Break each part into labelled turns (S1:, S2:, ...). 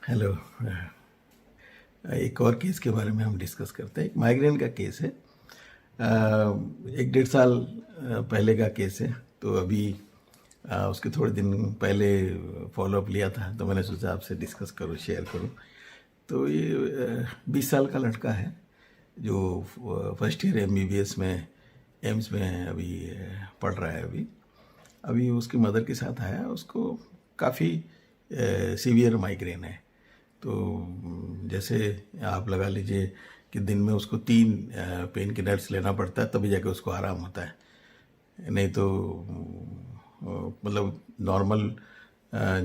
S1: Hello. एक और case के बारे में हम डिस्कस करते हैं। एक माइग्रेन का केस है। 1-1.5 साल पहले का केस है। तो अभी उसके थोड़े दिन पहले फॉलोअप लिया था, तो मैंने सोचा आपसे डिस्कस करूँ, शेयर करूँ। तो ये 20 साल का लड़का है जो फर्स्ट ईयर MBBS में एम्स में अभी पढ़ रहा है। अभी उसकी मदर के साथ आया। उसको काफ़ी सीवियर माइग्रेन है। तो जैसे आप लगा लीजिए कि दिन में उसको 3 पेन किलर्स लेना पड़ता है, तभी जाके उसको आराम होता है। नहीं तो मतलब नॉर्मल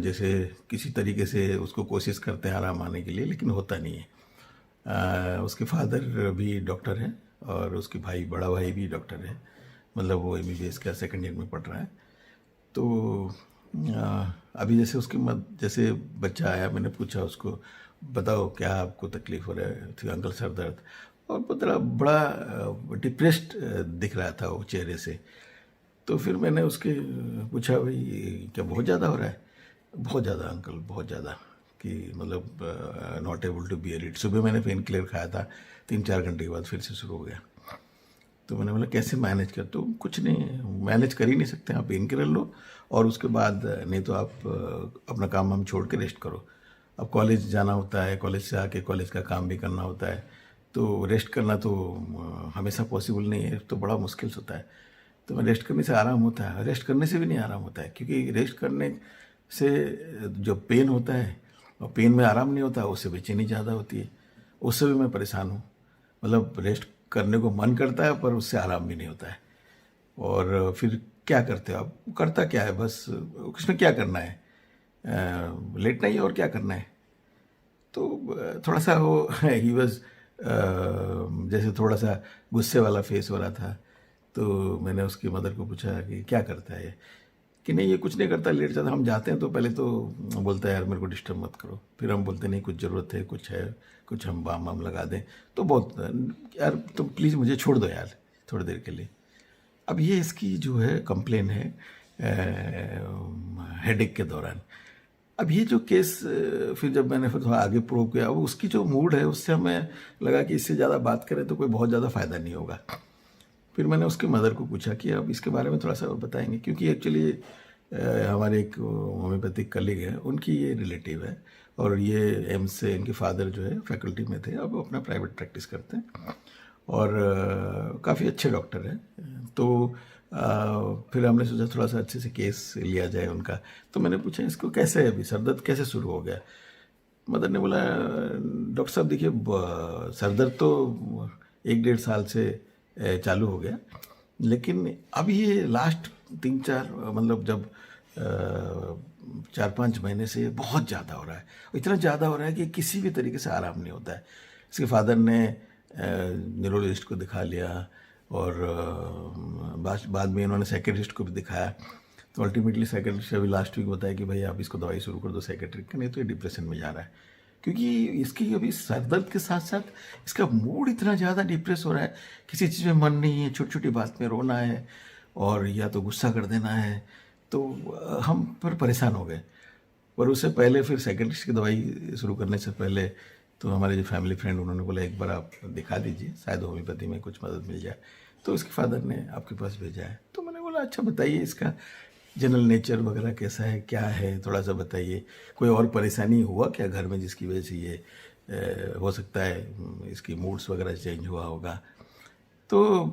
S1: जैसे किसी तरीके से उसको कोशिश करते हैं आराम आने के लिए, लेकिन होता नहीं है। उसके फादर भी डॉक्टर हैं और उसके भाई, बड़ा भाई भी डॉक्टर है। मतलब वो MBBS का सेकंड ईयर में पढ़ रहा है। तो अभी जैसे जैसे बच्चा आया, मैंने पूछा उसको, बताओ क्या आपको तकलीफ हो रहा है? थी अंकल सर दर्द। और बड़ा डिप्रेस्ड दिख रहा था वो चेहरे से। तो फिर मैंने उसके पूछा, भाई क्या बहुत ज़्यादा हो रहा है? बहुत ज़्यादा अंकल, बहुत ज़्यादा, कि मतलब not able to bear it. सुबह मैंने पेन किलर खाया था, 3-4 घंटे के बाद फिर से शुरू हो गया। तो मैंने बोला कैसे मैनेज कर? तो कुछ नहीं, मैनेज कर ही नहीं सकते। आप पेन किलर लो और उसके बाद नहीं तो आप अपना काम हम छोड़ के रेस्ट करो। अब कॉलेज जाना होता है, कॉलेज से आके कॉलेज का काम भी करना होता है। तो रेस्ट करना तो हमेशा पॉसिबल नहीं है, तो बड़ा मुश्किल से होता है। तो मैं रेस्ट करने से आराम होता है, रेस्ट करने से भी नहीं आराम होता है, क्योंकि रेस्ट करने से जो पेन होता है और पेन में आराम नहीं होता, उससे बेचैनी ज़्यादा होती है। उससे भी मैं परेशान हूँ। मतलब रेस्ट करने को मन करता है पर उससे आराम भी नहीं होता है। और फिर क्या करते हो आप? करता क्या है, बस उसमें क्या करना है? लेटना ही है, और क्या करना है? तो थोड़ा सा वो ही वॉज जैसे थोड़ा सा गुस्से वाला फेस हो रहा था। तो मैंने उसकी मदर को पूछा कि क्या करता है ये? कि नहीं, ये कुछ नहीं करता, लेट जाता। हम जाते हैं तो पहले तो बोलता है यार मेरे को डिस्टर्ब मत करो। फिर हम बोलते नहीं, कुछ ज़रूरत है, कुछ है, कुछ हम बाम वाम लगा दें। तो बहुत, यार तुम प्लीज़ मुझे छोड़ दो यार थोड़ी देर के लिए। अब ये इसकी जो है कंप्लेन है हेडेक के दौरान। अब ये जो केस फिर जब मैंने फिर थोड़ा आगे प्रोव किया, अब उसकी जो मूड है उससे हमें लगा कि इससे ज़्यादा बात करें तो कोई बहुत ज़्यादा फ़ायदा नहीं होगा। फिर मैंने उसके मदर को पूछा कि अब इसके बारे में थोड़ा सा बताएंगे, क्योंकि एक्चुअली हमारे एक होम्योपैथिक कलीग है, उनकी ये रिलेटिव है। और ये एम्स से इनके फादर जो है फैकल्टी में थे, अब अपना प्राइवेट प्रैक्टिस करते हैं और काफ़ी अच्छे डॉक्टर हैं। तो फिर हमने सोचा थोड़ा सा अच्छे से केस लिया जाए उनका। तो मैंने पूछा इसको कैसे है, अभी सर दर्द कैसे शुरू हो गया? मदर ने बोला, डॉक्टर साहब देखिए, सर दर्द तो 1-1.5 साल से चालू हो गया, लेकिन अब ये लास्ट 3-4 मतलब जब 4-5 महीने से बहुत ज़्यादा हो रहा है। इतना ज़्यादा हो रहा है कि किसी भी तरीके से आराम नहीं होता है। इसके फादर ने न्यूरोलॉजिस्ट को दिखा लिया और बाद में इन्होंने साइकेट्रिस्ट को भी दिखाया। तो अल्टीमेटली साइकेट्रिस्ट अभी लास्ट वीक बताया कि भाई आप इसको दवाई शुरू कर दो साइकेट्रिक का, नहीं तो ये डिप्रेशन में जा रहा है। क्योंकि इसकी अभी सर दर्द के साथ साथ इसका मूड इतना ज़्यादा डिप्रेस हो रहा है, किसी चीज़ में मन नहीं है, छोटी छोटी बात में रोना है और या तो गुस्सा कर देना है। तो हम पर परेशान हो गए। पर उससे पहले फिर साइकेट्रिस्ट की दवाई शुरू करने से पहले तो हमारे जो फैमिली फ्रेंड, उन्होंने बोला एक बार आप दिखा दीजिए, शायद होम्योपैथी में कुछ मदद मिल जाए। तो उसके फादर ने आपके पास भेजा है। तो मैंने बोला अच्छा बताइए इसका जनरल नेचर वगैरह कैसा है, क्या है, थोड़ा सा बताइए। कोई और परेशानी हुआ क्या घर में जिसकी वजह से ये हो सकता है इसकी मूड्स वगैरह चेंज हुआ होगा? तो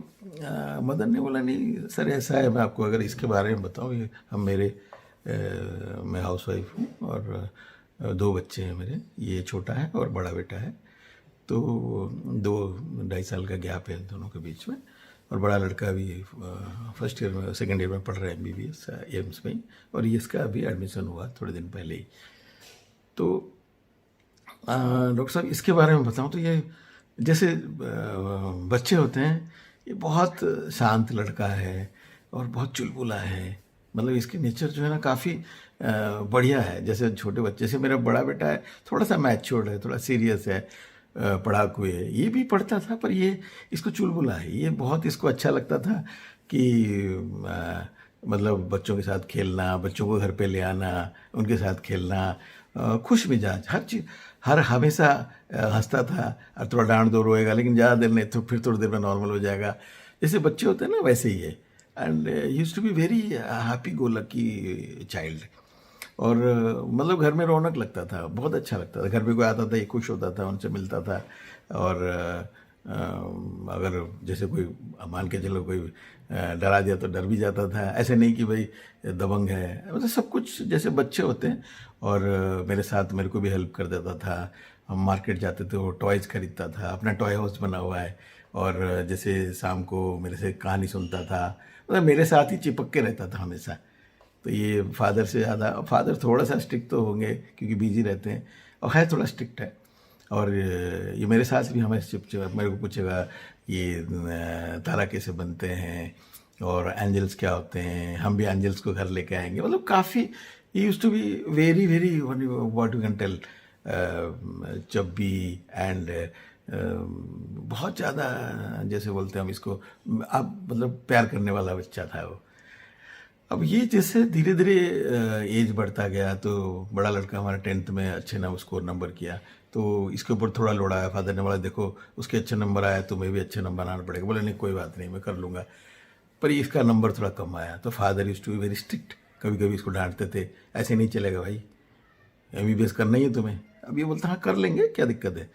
S1: मदर ने बोला नहीं सर ऐसा है, मैं आपको अगर इसके बारे में बताऊं, ये मैं हाउस वाइफ हूँ और 2 बच्चे हैं मेरे। ये छोटा है और बड़ा बेटा है। तो 2-2.5 साल का गैप है दोनों के बीच में। और बड़ा लड़का अभी फर्स्ट ईयर में, सेकंड ईयर में पढ़ रहा है MBBS एम्स में ही। और ये इसका अभी एडमिशन हुआ थोड़े दिन पहले ही। तो डॉक्टर साहब इसके बारे में बताऊं तो ये जैसे बच्चे होते हैं, ये बहुत शांत लड़का है और बहुत चुलबुला है। मतलब इसके नेचर जो है ना काफ़ी बढ़िया है। जैसे छोटे बच्चे से, मेरा बड़ा बेटा है थोड़ा सा मैच्योर्ड है, थोड़ा सीरियस है, पढ़ाकू है। ये भी पढ़ता था पर ये इसको चुलबुला है। ये बहुत इसको अच्छा लगता था कि मतलब बच्चों के साथ खेलना, बच्चों को घर पे ले आना, उनके साथ खेलना, खुश मिजाज, हर चीज़, हर हमेशा हंसता था। और थोड़ा डांट दो रोएगा, लेकिन ज़्यादा देर नहीं, तो फिर थोड़ी देर में नॉर्मल हो जाएगा। जैसे बच्चे होते हैं ना, वैसे ही है। And use to be very happy go lucky child. और मतलब घर में रौनक लगता था, बहुत अच्छा लगता था। घर पे कोई आता था, ये खुश होता था, उनसे मिलता था। और अगर जैसे कोई मान के चलो कोई डरा दिया तो डर भी जाता था। ऐसे नहीं कि भाई दबंग है, मतलब सब कुछ जैसे बच्चे होते हैं। और मेरे साथ मेरे को भी हेल्प कर देता था। हम मार्केट जाते थे, वो टॉयज़ खरीदता था, अपना टॉय हाउस बना हुआ है। और जैसे शाम को मेरे से कहानी सुनता था, मतलब मेरे साथ ही चिपक के रहता था हमेशा। तो ये फादर से ज़्यादा, फादर थोड़ा सा स्ट्रिक्ट तो होंगे क्योंकि बिजी रहते हैं, और है थोड़ा स्ट्रिक्ट है। और ये मेरे साथ भी हमें चिप मेरे को पूछेगा ये तारा कैसे बनते हैं और एंजल्स क्या होते हैं, हम भी एंजल्स को घर लेके आएंगे। मतलब काफ़ी use to be very very what you can tell chubby and बहुत ज़्यादा, जैसे बोलते हैं हम इसको, अब मतलब प्यार करने वाला बच्चा था वो। अब ये जैसे धीरे धीरे एज बढ़ता गया, तो बड़ा लड़का हमारा 10th में अच्छे नाम स्कोर नंबर किया, तो इसके ऊपर थोड़ा लोड आया। फादर ने बोला देखो उसके अच्छे नंबर आया, तुम्हें भी अच्छे नंबर आना पड़ेगा। बोले नहीं कोई बात नहीं, मैं कर लूँगा। पर इसका नंबर थोड़ा कम आया, तो father use to be very strict. कभी कभी इसको डांटते थे, ऐसे नहीं चलेगा भाई, MBBS करना ही है तुम्हें। अब ये बोलता हाँ कर लेंगे, क्या दिक्कत है।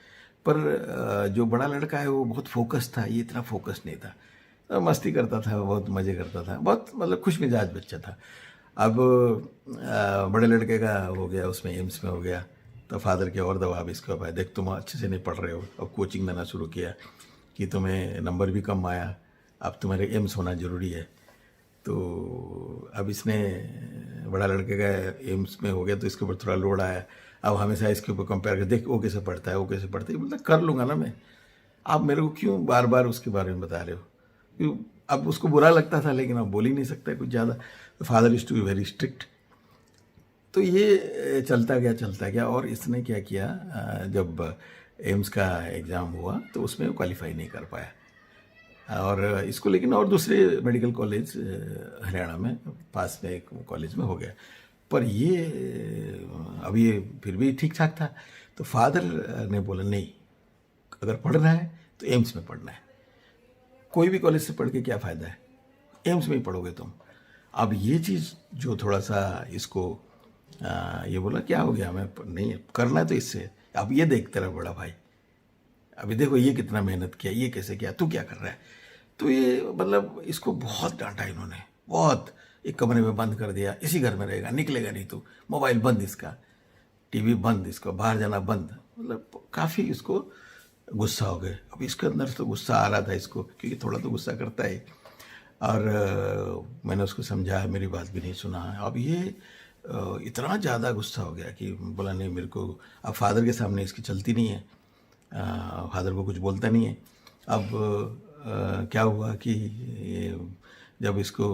S1: पर जो बड़ा लड़का है वो बहुत फोकस था, ये इतना फोकस नहीं था। मस्ती करता था, बहुत मज़े करता था, बहुत मतलब खुश मिजाज बच्चा था। अब बड़े लड़के का हो गया, उसमें एम्स में हो गया, तो फादर के और दबाव इसके ऊपर, देख तुम अच्छे से नहीं पढ़ रहे हो। अब कोचिंग देना शुरू किया कि तुम्हें नंबर भी कम आया, अब तुम्हारे एम्स होना ज़रूरी है। तो अब इसने, बड़ा लड़के का एम्स में हो गया, तो इसके ऊपर थोड़ा लोड आया। अब हमेशा इसके ऊपर कंपेयर कर, देख वो कैसे पढ़ता है, वो कैसे पढ़ता है। बोलता कर लूँगा ना मैं, आप मेरे को क्यों बार बार उसके बारे में बता रहे हो। अब उसको बुरा लगता था, लेकिन अब बोल ही नहीं सकता कुछ ज़्यादा। Father is to be very strict. तो ये चलता गया। और इसने क्या किया, जब एम्स का एग्ज़ाम हुआ तो उसमें वो क्वालिफाई नहीं कर पाया। और इसको लेकिन और दूसरे मेडिकल कॉलेज हरियाणा में पास में एक कॉलेज में हो गया। पर ये अब ये फिर भी ठीक ठाक था। तो फादर ने बोला नहीं, अगर पढ़ना है तो एम्स में पढ़ना है। कोई भी कॉलेज से पढ़ के क्या फ़ायदा है, एम्स में ही पढ़ोगे तुम। अब ये चीज़ जो थोड़ा सा इसको ये बोला क्या हो गया, मैं नहीं करना है तो इससे। अब ये देख तेरा बड़ा भाई, अभी देखो ये कितना मेहनत किया, ये कैसे किया, तू क्या कर रहा है। तो ये मतलब इसको बहुत डांटा इन्होंने, बहुत। एक कमरे में बंद कर दिया, इसी घर में रहेगा, निकलेगा नहीं तू, मोबाइल बंद इसका, टीवी बंद इसका, बाहर जाना बंद। मतलब काफ़ी इसको गुस्सा हो गए। अब इसके अंदर तो गुस्सा आ रहा था इसको, क्योंकि थोड़ा तो गुस्सा करता है। और मैंने उसको समझाया, मेरी बात भी नहीं सुना। अब ये इतना ज़्यादा गुस्सा हो गया कि बोला नहीं मेरे को, अब फादर के सामने इसकी चलती नहीं है, फादर को कुछ बोलता नहीं है। अब क्या हुआ कि जब इसको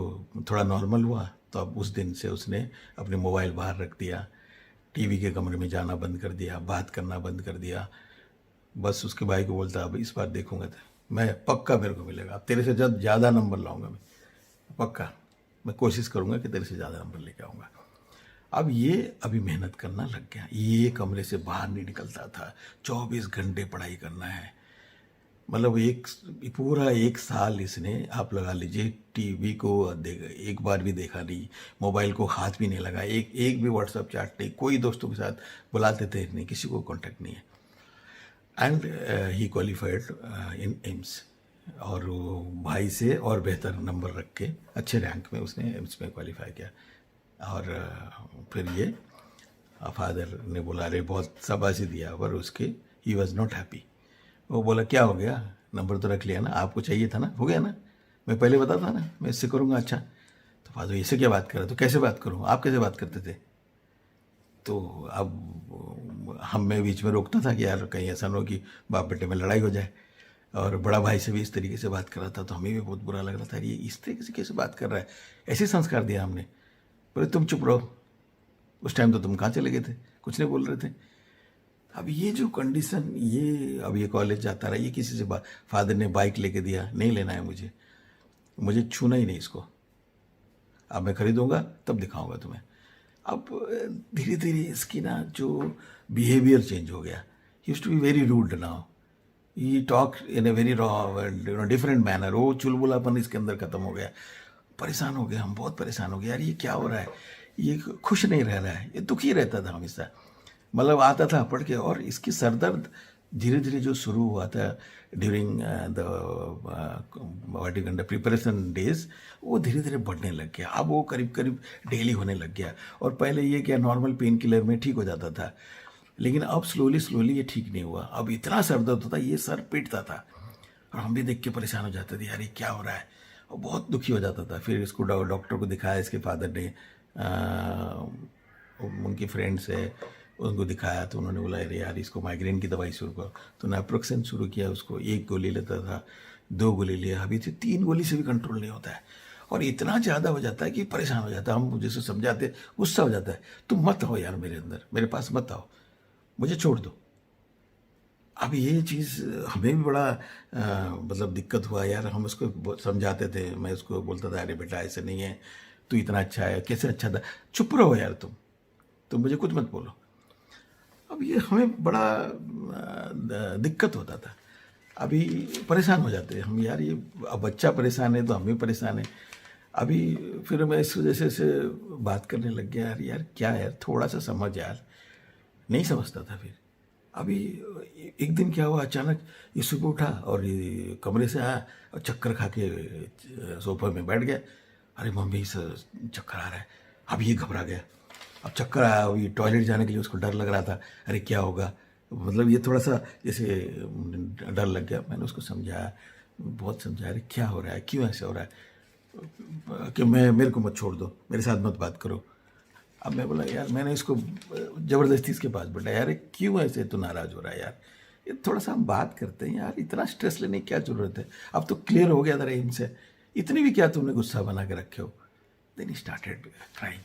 S1: थोड़ा नॉर्मल हुआ, तो अब उस दिन से उसने अपने मोबाइल बाहर रख दिया, टीवी के कमरे में जाना बंद कर दिया, बात करना बंद कर दिया। बस उसके भाई को बोलता अब इस बार देखूंगा तो मैं पक्का, मेरे को मिलेगा, अब तेरे से जब ज़्यादा नंबर लाऊंगा मैं, पक्का मैं कोशिश करूंगा कि तेरे से ज़्यादा नंबर लेके आऊँगा। अब ये अभी मेहनत करना लग गया, ये कमरे से बाहर नहीं निकलता था, 24 घंटे पढ़ाई करना है। मतलब पूरा एक साल इसने, आप लगा लीजिए, टीवी को एक बार भी देखा नहीं, मोबाइल को हाथ भी नहीं लगा, एक भी व्हाट्सएप चैट नहीं, कोई दोस्तों के साथ बुलाते थे नहीं, किसी को कांटेक्ट नहीं है। And he qualified in AIIMS, और वो भाई से और बेहतर नंबर रख के अच्छे रैंक में उसने एम्स में क्वालिफाई किया। और फिर ये फादर ने बोला अरे बहुत शाबाशी दिया, पर उसके ही वॉज नॉट हैप्पी। वो बोला क्या हो गया, नंबर तो रख लिया ना, आपको चाहिए था ना, हो गया ना, मैं पहले बता था ना मैं इससे करूँगा। अच्छा, तो फादर इससे क्या बात कर रहे, तो कैसे बात करूँ, आप कैसे बात करते थे। तो अब हम मैं बीच में रोकता था कि यार कहीं ऐसा ना हो कि बाप बेटे में लड़ाई हो जाए। और बड़ा भाई से भी इस तरीके से बात कर रहा था, तो हमें भी बहुत बुरा लग रहा था, ये इस तरीके से कैसे बात कर रहा है, ऐसे संस्कार दिया हमने। बोले तुम चुप रहो, उस टाइम तो तुम कहाँ चले गए थे, कुछ नहीं बोल रहे थे। अब ये जो कंडीशन, ये अब ये कॉलेज जाता रहा, ये किसी से फादर ने बाइक लेके दिया, नहीं लेना है मुझे छूना ही नहीं इसको, अब मैं खरीदूंगा तब दिखाऊंगा तुम्हें। अब धीरे धीरे इसकी ना जो बिहेवियर चेंज हो गया. He used to be very rude now. He talk in a very raw and different manner. वो चुलबुलापन इसके अंदर खत्म हो गया. परेशान हो गए हम, बहुत परेशान हो गए यार, ये क्या हो रहा है, ये खुश नहीं रह रहा है, ये दुखी रहता था हमेशा. मतलब आता था पढ़ के, और इसकी सरदर्द धीरे धीरे जो शुरू हुआ था during the what you can preparation days, वो धीरे धीरे बढ़ने लग गया. अब वो करीब करीब डेली होने लग गया. और पहले ये क्या नॉर्मल पेन किलर में ठीक हो जाता था, लेकिन अब स्लोली स्लोली ये ठीक नहीं हुआ. अब इतना सर दर्द होता, ये सर पीटता था, और हम भी देख के परेशान हो जाते थे, यार ये क्या हो रहा है, और बहुत दुखी हो जाता था. फिर इसको डॉक्टर को दिखाया. इसके फादर ने उनकी फ्रेंड्स है, उनको दिखाया, तो उन्होंने बोला अरे यार इसको माइग्रेन की दवाई शुरू करो. तो नैप्रोक्सेन शुरू किया उसको. 1 गोली लेता था, 2 गोली लिया, अभी तो 3 गोली से भी कंट्रोल नहीं होता है, और इतना ज़्यादा हो जाता है कि परेशान हो जाता है. हम जैसे समझाते, गुस्सा हो जाता है, तुम मत आओ यार मेरे अंदर, मेरे पास मत आओ, मुझे छोड़ दो. अब ये चीज़ हमें भी बड़ा मतलब दिक्कत हुआ यार. हम उसको समझाते थे, मैं उसको बोलता था अरे बेटा ऐसे नहीं है, तू इतना अच्छा है, कैसे अच्छा था, चुप रहो यार तुम मुझे कुछ मत बोलो. अब ये हमें बड़ा दिक्कत होता था. अभी परेशान हो जाते हैं हम, यार ये अब बच्चा परेशान है तो हम भी परेशान हैं. अभी फिर मैं इस वजह से बात करने लग गया, यार क्या यार थोड़ा सा समझ यार. नहीं समझता था. फिर अभी एक दिन क्या हुआ, अचानक ये सुबह उठा और ये कमरे से आया और चक्कर खा के सोफे में बैठ गया. अरे मम्मी से चक्कर आ रहा है. अब ये घबरा गया. अब चक्कर आया, अभी टॉयलेट जाने के लिए उसको डर लग रहा था, अरे क्या होगा, मतलब ये थोड़ा सा जैसे डर लग गया. मैंने उसको समझाया, बहुत समझाया, अरे क्या हो रहा है, क्यों ऐसे हो रहा है, कि मेरे को मत छोड़ दो, मेरे साथ मत बात करो. अब मैं बोला यार, मैंने इसको ज़बरदस्ती इसके पास बैठा, यार क्यों ऐसे तो नाराज़ हो रहा है यार, ये थोड़ा सा हम बात करते हैं यार, इतना स्ट्रेस लेने की क्या ज़रूरत है, अब तो क्लियर हो गया था एम से, इतनी भी क्या तुमने गुस्सा बना के रखे हो. Then started crying.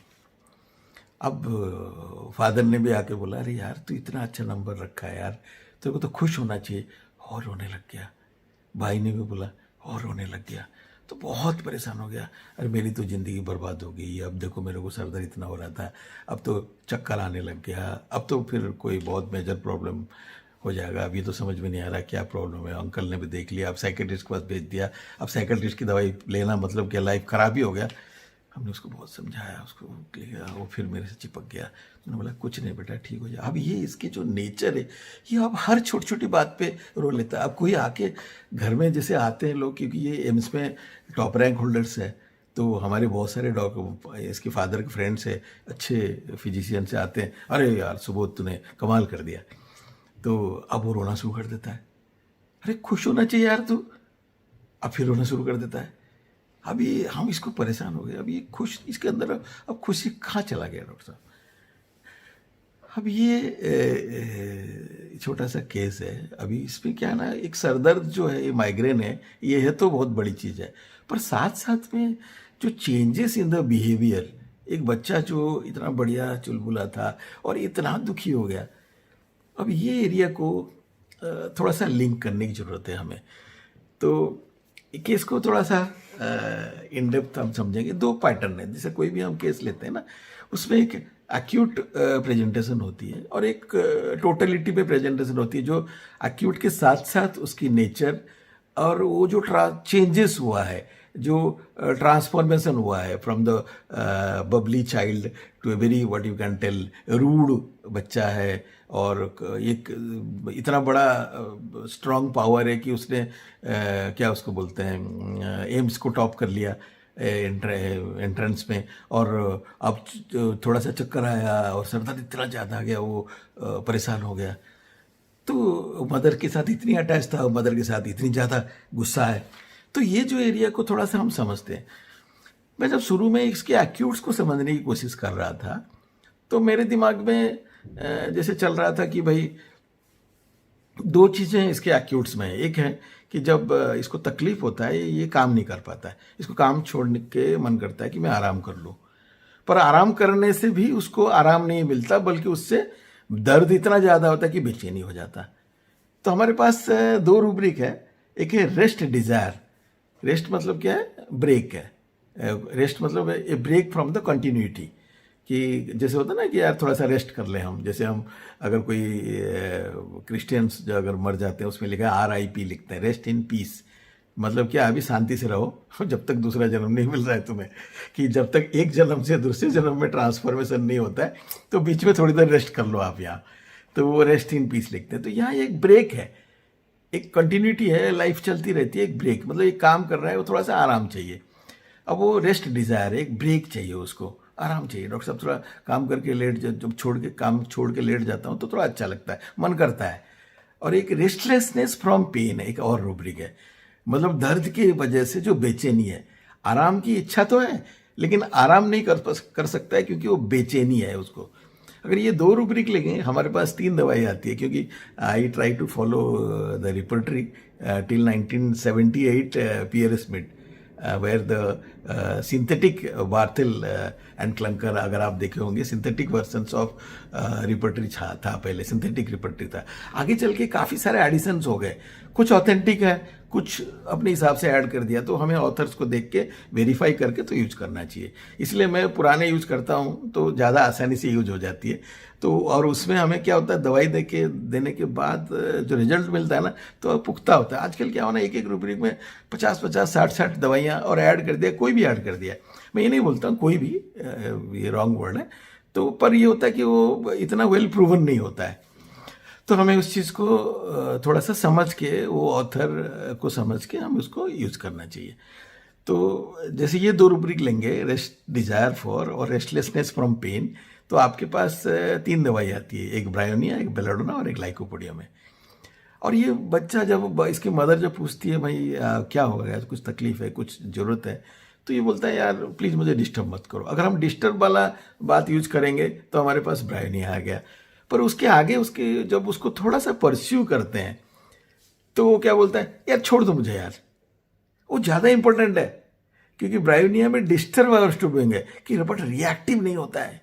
S1: अब फादर ने भी आके बोला अरे यार तू इतना अच्छा नंबर रखा है यार, तेरे को तो खुश होना चाहिए. और रोने लग गया. भाई ने भी बोला और रोने लग गया. तो बहुत परेशान हो गया. अरे मेरी तो ज़िंदगी बर्बाद हो गई, अब देखो मेरे को सर दर्द इतना हो रहा था, अब तो चक्कर आने लग गया, अब तो फिर कोई बहुत मेजर प्रॉब्लम हो जाएगा. अभी तो समझ में नहीं आ रहा क्या प्रॉब्लम है. अंकल ने भी देख लिया, अब साइकेट्रिस्ट के पास भेज दिया. अब साइकेट्रिस्ट की दवाई लेना मतलब क्या, लाइफ ख़राब ही हो गया. हमने उसको बहुत समझाया, उसको लिया, वो फिर मेरे से चिपक गया. उन्होंने बोला कुछ नहीं बेटा, ठीक हो जाए. अब ये इसकी जो नेचर है, ये अब हर छोटी छोटी बात पे रो लेता है. अब कोई आके घर में जैसे आते हैं लोग, क्योंकि ये एम्स में टॉप रैंक होल्डर्स है, तो हमारे बहुत सारे इसके फादर के फ्रेंड्स है, अच्छे फिजिशियन से आते हैं, अरे यार सुबह तूने कमाल कर दिया. तो अब वो रोना शुरू कर देता है. अरे खुश होना चाहिए यार तू, अब फिर रोना शुरू कर देता है. अभी हम इसको परेशान हो गए. अभी खुश, इसके अंदर अब खुशी कहाँ चला गया डॉक्टर साहब. अब ये छोटा सा केस है. अभी इसमें क्या है ना, एक सरदर्द जो है, ये माइग्रेन है, ये है तो बहुत बड़ी चीज़ है, पर साथ साथ में जो चेंजेस इन द बिहेवियर, एक बच्चा जो इतना बढ़िया चुलबुला था और इतना दुखी हो गया, अब ये एरिया को थोड़ा सा लिंक करने की ज़रूरत है हमें. तो केस को थोड़ा सा इन डेप्थ हम समझेंगे. 2 पैटर्न है, जैसे कोई भी हम केस लेते हैं ना, उसमें एक एक्यूट प्रेजेंटेशन होती है और एक टोटलिटी पे प्रेजेंटेशन होती है, जो एक्यूट के साथ साथ उसकी नेचर और वो जो चेंजेस हुआ है, जो ट्रांसफॉर्मेशन हुआ है from the bubbly child to a very what you can tell rude बच्चा है, और एक इतना बड़ा स्ट्रॉन्ग पावर है कि उसने क्या उसको बोलते हैं, एम्स को टॉप कर लिया एंट्रेंस में, और अब थोड़ा सा चक्कर आया और सर दर्द इतना ज़्यादा आ गया, वो परेशान हो गया. तो मदर के साथ इतनी अटैच था, मदर के साथ इतनी ज़्यादा गुस्सा है. तो ये जो एरिया को थोड़ा सा हम समझते हैं. मैं जब शुरू में इसके एक्यूट्स को समझने की कोशिश कर रहा था, तो मेरे दिमाग में जैसे चल रहा था कि भाई 2 चीज़ें हैं इसके एक्यूट्स में. एक है कि जब इसको तकलीफ होता है, ये काम नहीं कर पाता है, इसको काम छोड़ने के मन करता है कि मैं आराम कर लूँ, पर आराम करने से भी उसको आराम नहीं मिलता, बल्कि उससे दर्द इतना ज़्यादा होता है कि बेचैनी हो जाता. तो हमारे पास 2 रूब्रिक है. एक है रेस्ट डिज़ायर. रेस्ट मतलब क्या है, ब्रेक है. रेस्ट मतलब ए ब्रेक फ्रॉम द कंटिन्यूटी, कि जैसे होता है ना कि यार थोड़ा सा रेस्ट कर लें हम, जैसे हम अगर कोई क्रिश्चियंस जो अगर मर जाते हैं उसमें लिखा है RIP लिखते हैं, रेस्ट इन पीस। मतलब क्या, अभी शांति से रहो जब तक दूसरा जन्म नहीं मिल रहा है तुम्हें, कि जब तक एक जन्म से दूसरे जन्म में ट्रांसफॉर्मेशन नहीं होता है तो बीच में थोड़ी देर रेस्ट कर लो आप यहाँ। तो वो रेस्ट इन पीस लिखते हैं। तो यहाँ एक ब्रेक है, एक कंटिन्यूटी है, लाइफ चलती रहती है, एक ब्रेक मतलब एक काम कर रहा है वो थोड़ा सा आराम चाहिए। अब वो रेस्ट डिज़ायर है, एक ब्रेक चाहिए उसको, आराम चाहिए। डॉक्टर साहब थोड़ा काम करके लेट, जब काम छोड़ के लेट जाता हूँ तो थोड़ा अच्छा लगता है, मन करता है। और एक रेस्टलेसनेस फ्रॉम पेन है, एक और रूब्रिक है, मतलब दर्द की वजह से जो बेचैनी है। आराम की इच्छा तो है लेकिन आराम नहीं कर सकता है क्योंकि वो बेचैनी है उसको। अगर ये 2 रूब्रिक लेंगे, हमारे पास 3 दवाई आती है, क्योंकि I try to follow the repertory till 1978 P.R. Smith, where the synthetic Barthel and Clunker, अगर आप देखे होंगे, सिंथेटिक वर्जन्स ऑफ रिपर्टरी था पहले, सिंथेटिक रिपर्टरी था। आगे चल के काफ़ी सारे एडिशंस हो गए, कुछ ऑथेंटिक है, कुछ अपने हिसाब से ऐड कर दिया। तो हमें ऑथर्स को देख के वेरीफाई करके तो यूज करना चाहिए। इसलिए मैं पुराने यूज करता हूँ तो ज़्यादा आसानी से यूज हो जाती है। तो और उसमें हमें क्या होता है, दवाई देने के बाद जो रिजल्ट मिलता है ना, तो पुख्ता होता है। आजकल क्या होना, एक रूब्रिक में 50-50, 60-60 दवाइयाँ और ऐड कर दिया, कोई भी ऐड कर दिया। मैं ये नहीं बोलता हूँ कोई भी, ये रॉन्ग वर्ड है। तो पर ये होता है कि वो इतना वेल प्रूवन नहीं होता है। तो हमें उस चीज़ को थोड़ा सा समझ के, वो ऑथर को समझ के हम उसको यूज करना चाहिए। तो जैसे ये 2 रूब्रिक लेंगे, रेस्ट डिजायर फॉर और रेस्टलेसनेस फ्रॉम पेन, तो आपके पास 3 दवाई आती है, एक ब्रायोनिया, एक बेलाडोना और एक लाइकोपोडियम है। और ये बच्चा जब, इसकी मदर जब पूछती है भाई क्या हो गया, कुछ तकलीफ है, कुछ ज़रूरत है, तो ये बोलता है यार प्लीज़ मुझे डिस्टर्ब मत करो। अगर हम डिस्टर्ब वाला बात यूज करेंगे तो हमारे पास ब्रायोनिया आ गया। पर उसके आगे जब उसको थोड़ा सा परस्यू करते हैं तो वो क्या बोलता है, यार छोड़ दो मुझे यार, वो ज़्यादा इंपॉर्टेंट है। क्योंकि ब्रायोनिया में डिस्टर्ब और स्टूबिंग है कि बट रिएक्टिव नहीं होता है,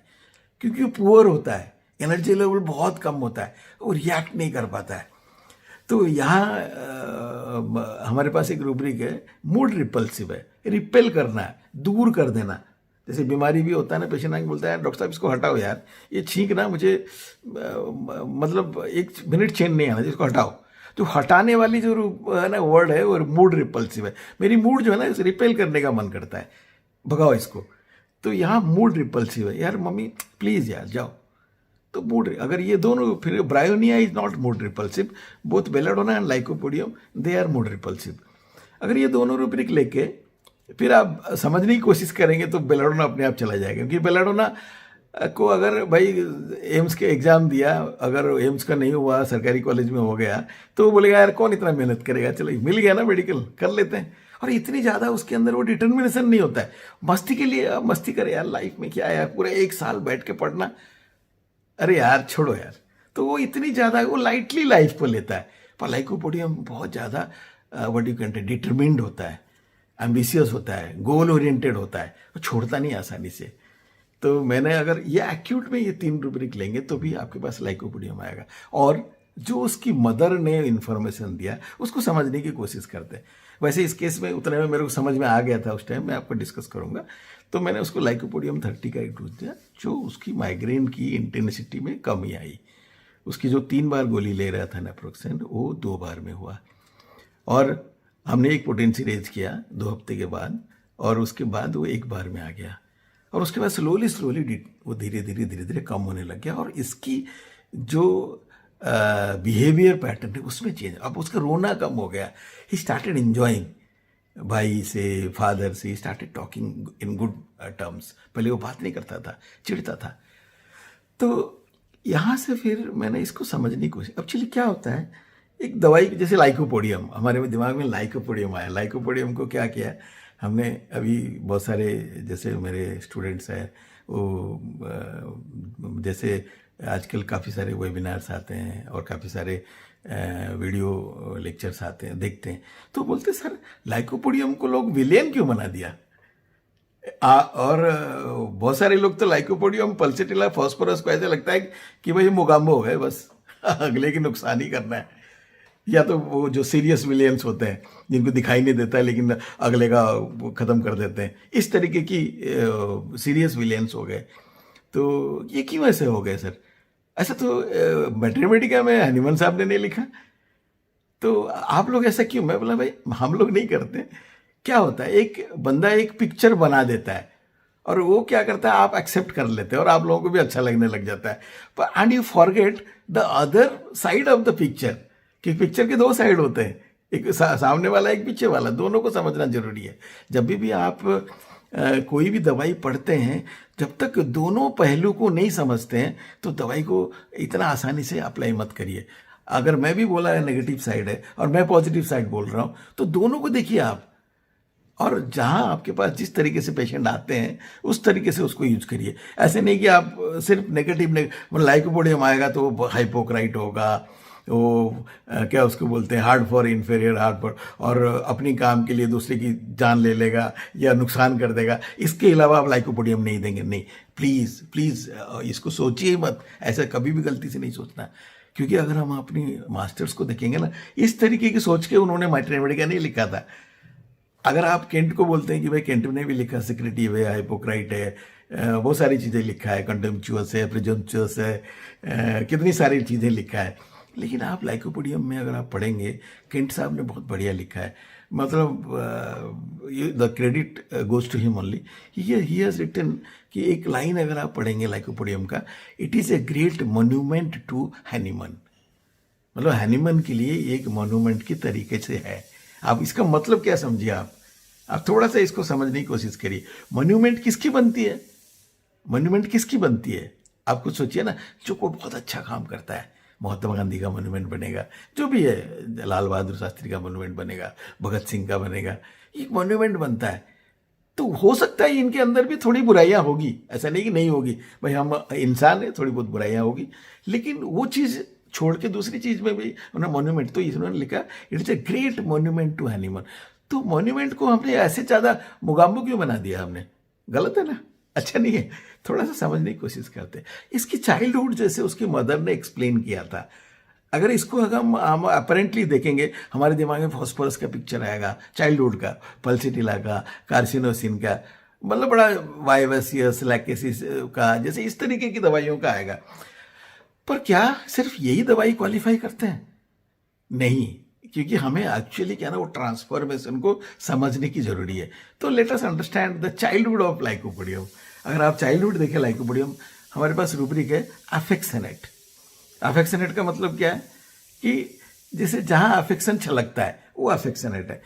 S1: क्योंकि वो पुअर होता है, एनर्जी लेवल बहुत कम होता है, वो रिएक्ट नहीं कर पाता है। तो यहाँ हमारे पास एक रूब्रिक है, मूड रिपल्सिव है, रिपेल करना है, दूर कर देना। जैसे बीमारी भी होता है ना, पेशेंट आके बोलता है डॉक्टर साहब इसको हटाओ यार, ये छींक ना मुझे, मतलब 1 मिनट चैन नहीं आना, इसको हटाओ। तो हटाने वाली जो है ना वर्ड है वो मूड रिपल्सिव है। मेरी मूड जो है ना इसे रिपेल करने का मन करता है, भगाओ इसको। तो यहाँ मूड रिपल्सिव है, यार मम्मी प्लीज़ यार जाओ। तो मूड, अगर ये दोनों, फिर bryonia is not mood repulsive, both belladonna and lycopodium they are mood repulsive. अगर ये दोनों रूब्रिक लेके फिर आप समझने की कोशिश करेंगे तो बेलाडोना अपने आप चला जाएगा। क्योंकि बेलाडोना को अगर भाई एम्स के एग्ज़ाम दिया, अगर एम्स का नहीं हुआ, सरकारी कॉलेज में हो गया, तो वो बोलेगा यार कौन इतना मेहनत करेगा, चलो मिल गया ना मेडिकल, कर लेते हैं। और इतनी ज़्यादा उसके अंदर वो डिटर्मिनेशन नहीं होता है, मस्ती के लिए मस्ती करे यार, लाइफ में क्या है यार, पूरा 1 साल बैठ के पढ़ना, अरे यार छोड़ो यार। तो वो इतनी ज़्यादा वो लाइटली लाइफ को लेता है। पर लाइकोपोडियम बहुत ज़्यादा what you can say determined होता है, एम्बिशियस होता है, गोल ओरिएंटेड होता है, वो छोड़ता नहीं आसानी से। तो मैंने अगर ये एक्यूट में ये 3 रूब्रिक लेंगे तो भी आपके पास लाइकोपोडियम आएगा। और जो उसकी मदर ने इन्फॉर्मेशन दिया उसको समझने की कोशिश करते हैं। वैसे इस केस में उतने में मेरे को समझ में आ गया था उस टाइम, मैं आपको डिस्कस करूंगा। तो मैंने उसको लाइकोपोडियम 30 का एक डोज दिया, जो उसकी माइग्रेन की इंटेंसिटी में कमी आई। उसकी जो 3 बार गोली ले रहा था नेप्रोक्सेन, वो 2 बार में हुआ। और हमने एक पोटेंसी रेज किया 2 हफ्ते के बाद, और उसके बाद वो 1 बार में आ गया। और उसके बाद स्लोली वो धीरे धीरे कम होने लग गया। और इसकी जो बिहेवियर पैटर्न है उसमें चेंज, अब उसका रोना कम हो गया। ही स्टार्टेड एंजॉइंग, भाई से, फादर से, started talking in good terms. पहले वो बात नहीं करता था, चिढ़ता था। तो यहाँ से फिर मैंने इसको समझने की कोशिश। एक्चुअली क्या होता है, एक दवाई जैसे लाइकोपोडियम, हमारे दिमाग में लाइकोपोडियम आया। लाइकोपोडियम को क्या किया हमने, अभी बहुत सारे जैसे मेरे स्टूडेंट्स हैं, वो जैसे आजकल काफ़ी सारे वेबिनार्स आते हैं और काफ़ी सारे वीडियो लेक्चर्स आते हैं, देखते हैं, तो बोलते सर लाइकोपोडियम को लोग विलेन क्यों बना दिया। और बहुत सारे लोग तो लाइकोपोडियम, पल्सेटिला, फॉस्फोरस को ऐसे लगता है कि भाई मोगाम्बो हो गए, बस अगले की नुकसान ही करना है। या तो वो जो सीरियस विलियंस होते हैं जिनको दिखाई नहीं देता है लेकिन अगले का ख़त्म कर देते हैं, इस तरीके की सीरियस विलियंस हो गए। तो ये क्यों ऐसे हो गए सर? ऐसा तो मैथमेटिका में हनीमन साहब ने नहीं लिखा, तो आप लोग ऐसा क्यों? मैं बोला भाई हम लोग नहीं करते। क्या होता है, एक बंदा एक पिक्चर बना देता है और वो क्या करता है, आप एक्सेप्ट कर लेते हैं और आप लोगों को भी अच्छा लगने लग जाता है, पर and you forget the other side of the picture, कि पिक्चर के दो साइड होते हैं, एक सामने वाला एक पीछे वाला, दोनों को समझना जरूरी है। जब भी आप कोई भी दवाई पढ़ते हैं, जब तक दोनों पहलू को नहीं समझते हैं तो दवाई को इतना आसानी से अप्लाई मत करिए। अगर मैं भी बोला है नेगेटिव साइड है और मैं पॉजिटिव साइड बोल रहा हूँ, तो दोनों को देखिए आप, और जहां आपके पास जिस तरीके से पेशेंट आते हैं उस तरीके से उसको यूज करिए। ऐसे नहीं कि आप सिर्फ नेगेटिव लाइकोपोडियम आएगा तो वो हाइपोक्राइट होगा, वो क्या उसको बोलते हैं, hard for inferior, hard for, और अपनी काम के लिए दूसरे की जान ले लेगा या नुकसान कर देगा, इसके अलावा आप लाइकोपोडियम नहीं देंगे। नहीं, प्लीज़ प्लीज़ इसको सोचिए मत, ऐसा कभी भी गलती से नहीं सोचना। क्योंकि अगर हम अपनी मास्टर्स को देखेंगे ना, इस तरीके की सोच के उन्होंने मैथमेटिका नहीं लिखा था। अगर आप केंट को बोलते हैं कि भाई केंट ने भी लिखा सिक्रेटिव है, हाइपोक्राइट है, बहुत सारी चीज़ें लिखा है, कंटेम्पचुअस है, प्रिजम्पचुअस है, कितनी सारी चीज़ें लिखा है, लेकिन आप लाइकोपोडियम में अगर आप पढ़ेंगे, केंट साहब ने बहुत बढ़िया लिखा है। मतलब the credit goes to him only, he has written कि एक लाइन अगर आप पढ़ेंगे लाइकोपोडियम का, it is a great monument to Hahnemann. मतलब हैनीमन के लिए एक मोन्यूमेंट की तरीके से है। आप इसका मतलब क्या समझिए, आप थोड़ा सा इसको समझने की कोशिश करिए। मोन्यूमेंट किसकी बनती है? मोन्यूमेंट किसकी बनती है? आप कुछ सोचिए ना, जो कोई बहुत अच्छा काम करता है, महात्मा गांधी का मोन्यूमेंट बनेगा, जो भी है, लाल बहादुर शास्त्री का मोन्यूमेंट बनेगा, भगत सिंह का बनेगा, एक मोन्यूमेंट बनता है। तो हो सकता है इनके अंदर भी थोड़ी बुराइयां होगी, ऐसा नहीं कि नहीं होगी, भाई हम इंसान है, थोड़ी बहुत बुराइयां होगी, लेकिन वो चीज़ छोड़ के दूसरी चीज में भी उन्होंने मोन्यूमेंट, तो इन्होंने लिखा it is a great monument to Hahnemann. तो मोन्यूमेंट को हमने ऐसे ज्यादा मुगाम्बो क्यों बना दिया हमने? गलत है ना, अच्छा नहीं है। थोड़ा सा समझने की कोशिश करते हैं। इसकी चाइल्डहुड जैसे उसकी मदर ने एक्सप्लेन किया था, अगर इसको अगर हम अपेरेंटली देखेंगे, हमारे दिमाग में फॉस्फोरस का पिक्चर आएगा, चाइल्डहुड का, पल्सिटिला का, कार्सिनोसिन का, मतलब बड़ा वाइवसियस, लैकेसिस का, जैसे इस तरीके की दवाइयों का आएगा। पर क्या सिर्फ यही दवाई क्वालिफाई करते हैं? नहीं, क्योंकि हमें एक्चुअली क्या ना, वो ट्रांसफॉर्मेशन को समझने की जरूरी है। तो let us understand the childhood of lycopodium. अगर आप चाइल्डहुड देखें लाइकोपोडियम, हमारे पास रूब्रिक है अफेक्शनेट। अफेक्शनेट का मतलब क्या है कि जैसे जहां अफेक्शन छलकता है वो अफेक्शनेट है,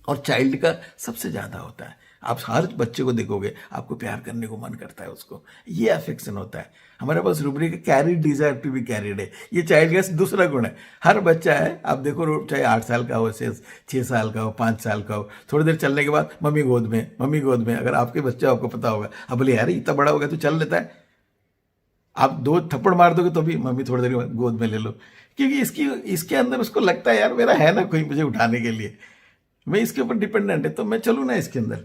S1: और चाइल्ड का सबसे ज्यादा होता है। आप हर बच्चे को देखोगे, आपको प्यार करने को मन करता है उसको, ये अफेक्शन होता है। हमारे पास rubric carried desire to be carried है, ये चाइल्ड का दूसरा गुण है। हर बच्चा है, आप देखो, चाहे 8 साल का हो, 6 साल का हो, 5 साल का हो, थोड़ी देर चलने के बाद मम्मी गोद में, मम्मी गोद में। अगर आपके बच्चा, आपको पता होगा, अब बोले यार इतना बड़ा हो गया तो चल लेता है, आप 2 थप्पड़ मार दोगे तो भी मम्मी थोड़ी देर गोद में ले लो, क्योंकि इसके अंदर उसको लगता है यार मेरा है ना कोई मुझे उठाने के लिए, मैं इसके ऊपर डिपेंडेंट है, तो मैं चलूँ ना इसके अंदर।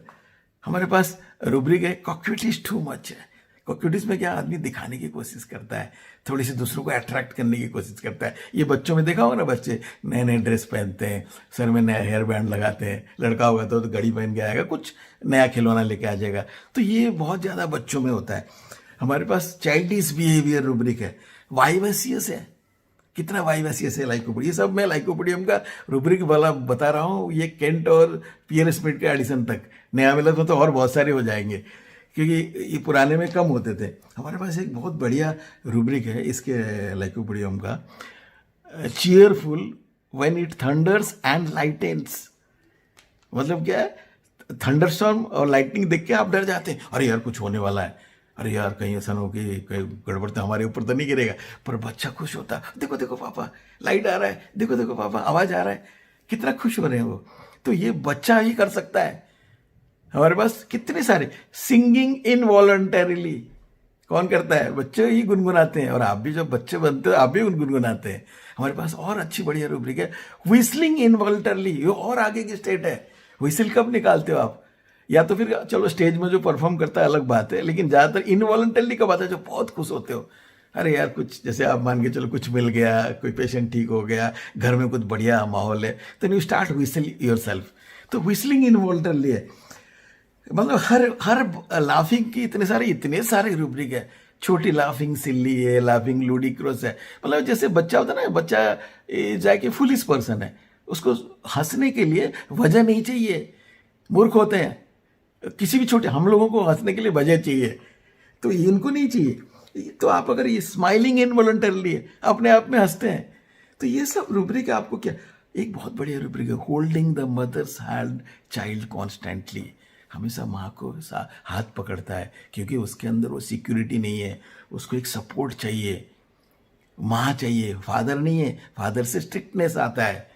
S1: हमारे पास रूब्रिक है कॉक्यूटिस टू मच है। कॉक्यूटिस में क्या, आदमी दिखाने की कोशिश करता है, थोड़ी सी दूसरों को अट्रैक्ट करने की कोशिश करता है। ये बच्चों में देखा होगा ना, बच्चे नए नए ड्रेस पहनते हैं, सर में नया हेयर बैंड लगाते हैं, लड़का होगा तो घड़ी पहन के आएगा, कुछ नया खिलौना लेके आ जाएगा। तो ये बहुत ज़्यादा बच्चों में होता है। हमारे पास चाइल्डिश बिहेवियर रूब्रिक है, वाइवेसियस है। कितना वाइवेसियस है लाइकोपोडियम, ये सब मैं लाइकोपोडियम का रूब्रिक वाला बता रहा हूँ। ये केंट और पीयर स्मिथ के एडिशन तक, नया मिला तो और बहुत सारे हो जाएंगे, क्योंकि ये पुराने में कम होते थे। हमारे पास एक बहुत बढ़िया रूब्रिक है इसके लाइकोपोडियम का, cheerful when it thunders and lightens. मतलब क्या है, थंडरस्टॉर्म और लाइटनिंग देख के आप डर जाते हैं, अरे यार कुछ होने वाला है, अरे यार कहीं ऐसा हो कि कहीं गड़बड़ तो हमारे ऊपर तो नहीं गिरेगा। पर बच्चा खुश होता है, देखो देखो पापा लाइट आ रहा है, देखो देखो पापा आवाज आ रहा है, कितना खुश हो रहे हैं वो। तो ये बच्चा ही कर सकता है। हमारे पास कितने सारे सिंगिंग इनवॉलंटरीली, कौन करता है? बच्चे ही गुनगुनाते हैं, और आप भी जब बच्चे बनते हो आप भी गुनगुनाते हैं। हमारे पास और अच्छी बढ़िया रूब्रिक है व्हिस्लिंग इनवॉलंटरली, ये और आगे की स्टेट है। व्हिसल कब निकालते हो आप? या तो फिर चलो स्टेज में जो परफॉर्म करता है अलग बात है, लेकिन ज्यादातर इनवॉलंटरली कब आता है, जो बहुत खुश होते हो। अरे यार कुछ, जैसे आप मान के चलो कुछ मिल गया, कोई पेशेंट ठीक हो गया, घर में कुछ बढ़िया माहौल है, तो यू स्टार्ट व्हिसल योरसेल्फ। तो व्हिस्लिंग इनवॉलंटरली है। मतलब हर लाफिंग की इतने सारे रूब्रिक है। छोटी लाफिंग सिल्ली है, लाफिंग लूडिक्रस है, मतलब जैसे बच्चा होता है ना, बच्चा जाके फुलिश पर्सन है, उसको हंसने के लिए वजह नहीं चाहिए, मूर्ख होते हैं। किसी भी छोटे, हम लोगों को हंसने के लिए वजह चाहिए, तो इनको नहीं चाहिए। तो आप अगर ये स्माइलिंग इनवॉलंटरली अपने आप में हंसते हैं, तो ये सब रूब्रिक आपको क्या, एक बहुत बढ़िया रूब्रिक है, holding the mother's hand child constantly, हमेशा माँ को हाथ पकड़ता है, क्योंकि उसके अंदर वो सिक्योरिटी नहीं है, उसको एक सपोर्ट चाहिए, माँ चाहिए, फादर नहीं है। फादर से स्ट्रिक्टनेस आता है,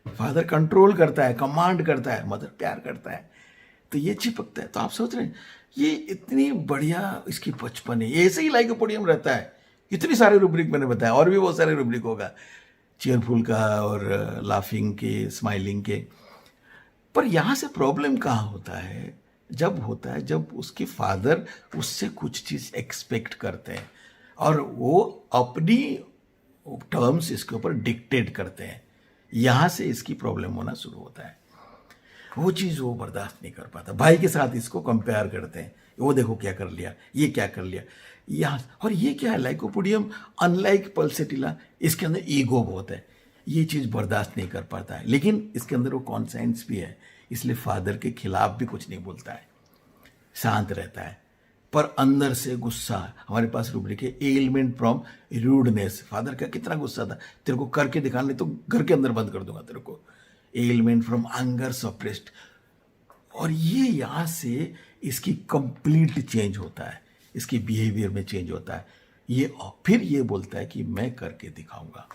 S1: फादर कंट्रोल करता है, कमांड करता है, मदर प्यार करता है, तो ये चिपकता है। तो आप सोच रहे हैं ये इतनी बढ़िया इसकी बचपन है, ऐसे ही लाइकोपोडियम रहता है। इतनी सारे रूब्रिक मैंने बताया, और भी बहुत सारे रूब्रिक होगा, चेयरफुल का और लाफिंग के, स्माइलिंग के। पर यहाँ से प्रॉब्लम कहाँ होता है, जब उसके फादर उससे कुछ चीज़ एक्सपेक्ट करते हैं और वो अपनी टर्म्स इसके ऊपर डिक्टेट करते हैं, यहाँ से इसकी प्रॉब्लम होना शुरू होता है। वो चीज़ वो बर्दाश्त नहीं कर पाता, भाई के साथ इसको कंपेयर करते हैं, वो देखो क्या कर लिया, ये क्या कर लिया यहाँ। और ये क्या है, लाइकोपोडियम अनलाइक पल्सेटिला, इसके अंदर ईगो बहुत है, ये चीज़ बर्दाश्त नहीं कर पाता है, लेकिन इसके अंदर वो कॉन्सेंस भी है, इसलिए फादर के खिलाफ भी कुछ नहीं बोलता है, शांत रहता है, पर अंदर से गुस्सा। हमारे पास रूब्रिक है एलिमेंट फ्रॉम रूडनेस, फादर का कितना गुस्सा था, तेरे को करके दिखाने तो घर के अंदर बंद कर दूंगा तेरे को। एलिमेंट फ्रॉम एंगर सप्रेस्ड, और ये यहाँ से इसकी कंप्लीट चेंज होता है, इसकी बिहेवियर में चेंज होता है। ये फिर ये बोलता है कि मैं करके दिखाऊंगा।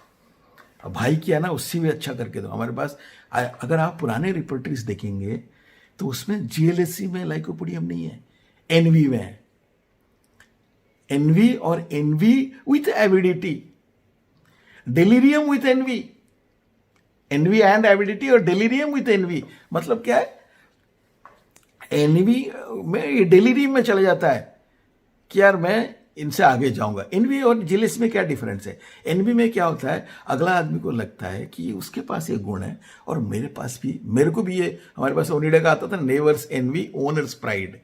S1: अब भाई किया ना, उससे भी अच्छा करके दो। हमारे पास अगर आप पुराने रिपर्टरीज देखेंगे तो उसमें जीएलएससी में लाइकोपोडियम नहीं है, एनवी में है। एनवी और envy with avidity, delirium with envy, envy and avidity और डेलीरियम विथ एनवी। मतलब क्या है, एनवी में ये डेलीरियम में चला जाता है कि यार मैं इनसे आगे जाऊंगा। एनवी और जेलिस में क्या डिफरेंस है, एनवी में क्या होता है, अगला आदमी को लगता है कि उसके पास ये गुण है और मेरे पास भी, मेरे को भी ये, हमारे पास ओनिडा का आता था नेवर्स एनवी ओनर्स प्राइड,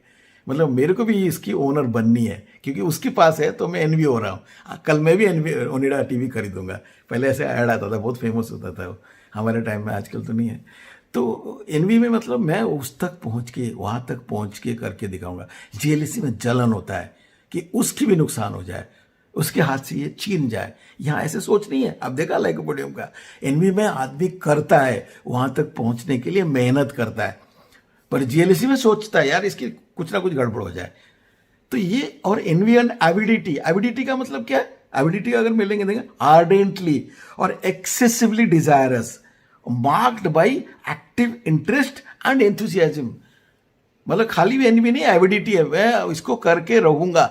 S1: मतलब मेरे को भी इसकी ओनर बननी है, क्योंकि उसके पास है तो मैं एनवी हो रहा हूँ, कल मैं भी एनवी ओनिडा टीवी खरीदूंगा। पहले ऐसे ऐड आता था, बहुत फेमस होता था वो हमारे टाइम में, आजकल तो नहीं है। तो एनवी में मतलब मैं उस तक पहुँच के, वहाँ तक पहुँच के करके दिखाऊंगा। जीएलएससी में जलन होता है कि उसकी भी नुकसान हो जाए, उसके हाथ से ये छीन जाए। यहाँ ऐसे सोच नहीं है। अब देखा लाइकोपोडियम का, एनवी में आदमी करता है, वहां तक पहुंचने के लिए मेहनत करता है, पर जीएलएससी में सोचता है यार इसकी कुछ ना कुछ गड़बड़ हो जाए। तो ये, और एनवी एंड एविडिटी, एविडिटी का मतलब क्या है, एविडिटी अगर मिलेंगे देंगे, आर्डेंटली और excessively desirous, marked by active interest and enthusiasm. मतलब खाली भी एनवी नहीं, एविडिटी है, मैं इसको करके रहूंगा।